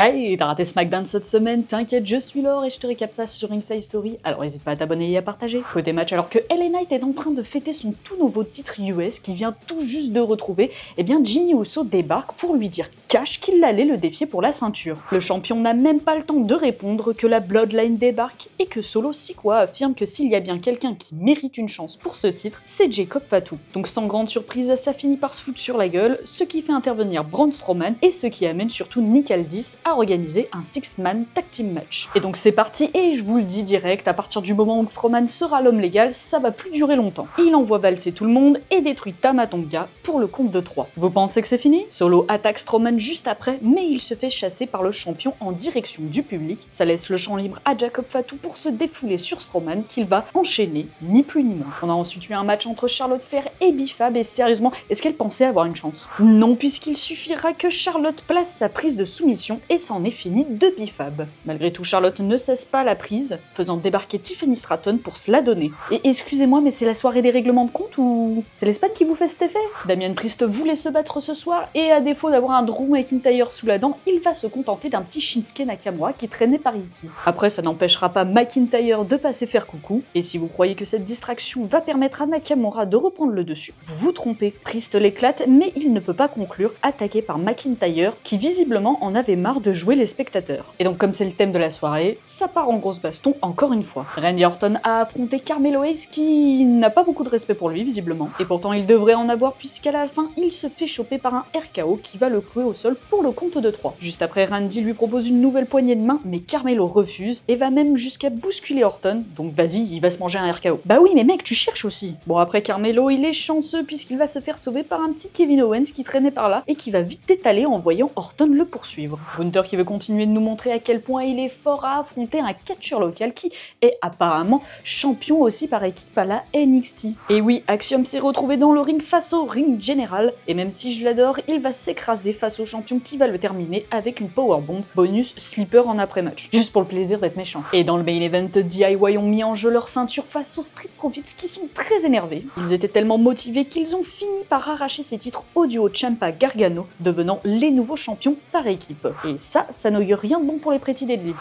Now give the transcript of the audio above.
Hey, t'as raté SmackDown cette semaine? T'inquiète, je suis Laure et je te récap ça sur Ringside Story, alors n'hésite pas à t'abonner et à partager. Côté match, alors que LA Knight est en train de fêter son tout nouveau titre US qui vient tout juste de retrouver, eh bien Jimmy Uso débarque pour lui dire cash qu'il allait le défier pour la ceinture. Le champion n'a même pas le temps de répondre que la Bloodline débarque et que Solo Sikoa affirme que s'il y a bien quelqu'un qui mérite une chance pour ce titre, c'est Jacob Fatu. Donc sans grande surprise, ça finit par se foutre sur la gueule, ce qui fait intervenir Braun Strowman et ce qui amène surtout Nick Aldis à organiser un six-man tag team match. Et donc c'est parti, et je vous le dis direct, à partir du moment où Strowman sera l'homme légal, ça va plus durer longtemps. Il envoie valser tout le monde et détruit Tama Tonga pour le compte de 3. Vous pensez que c'est fini? Solo attaque Strowman juste après, mais il se fait chasser par le champion en direction du public. Ça laisse le champ libre à Jacob Fatu pour se défouler sur Strowman qu'il va enchaîner, ni plus ni moins. On a ensuite eu un match entre Charlotte Flair et Bifab, et sérieusement, est-ce qu'elle pensait avoir une chance? Non, puisqu'il suffira que Charlotte place sa prise de soumission et c'en est fini de Bifab. Malgré tout, Charlotte ne cesse pas la prise, faisant débarquer Tiffany Stratton pour se la donner. Et excusez-moi, mais c'est la soirée des règlements de compte ou c'est l'Espagne qui vous fait cet effet? Damian Priest voulait se battre ce soir et à défaut d'avoir un Drew McIntyre sous la dent, il va se contenter d'un petit Shinsuke Nakamura qui traînait par ici. Après, ça n'empêchera pas McIntyre de passer faire coucou, et si vous croyez que cette distraction va permettre à Nakamura de reprendre le dessus, vous vous trompez. Priest l'éclate, mais il ne peut pas conclure, attaqué par McIntyre qui visiblement en avait marre de jouer les spectateurs. Et donc comme c'est le thème de la soirée, ça part en grosse baston encore une fois. Randy Orton a affronté Carmelo Hayes qui n'a pas beaucoup de respect pour lui visiblement, et pourtant il devrait en avoir puisqu'à la fin il se fait choper par un RKO qui va le clouer au sol pour le compte de 3. Juste après, Randy lui propose une nouvelle poignée de main, mais Carmelo refuse et va même jusqu'à bousculer Orton, donc vas-y, il va se manger un RKO. Bah oui mais mec, tu cherches aussi. Bon, après Carmelo il est chanceux puisqu'il va se faire sauver par un petit Kevin Owens qui traînait par là et qui va vite étaler en voyant Orton le poursuivre. Gunther qui veut continuer de nous montrer à quel point il est fort à affronter un catcheur local qui est apparemment champion aussi par équipe à la NXT. Et oui, Axiom s'est retrouvé dans le ring face au ring général, et même si je l'adore, il va s'écraser face au champion qui va le terminer avec une powerbomb bonus sleeper en après-match, juste pour le plaisir d'être méchant. Et dans le main event, DIY ont mis en jeu leur ceinture face aux Street Profits qui sont très énervés. Ils étaient tellement motivés qu'ils ont fini par arracher ces titres au duo Ciampa Gargano, devenant les nouveaux champions par équipe. Et ça n'augure rien de bon pour les Pretty Deadly.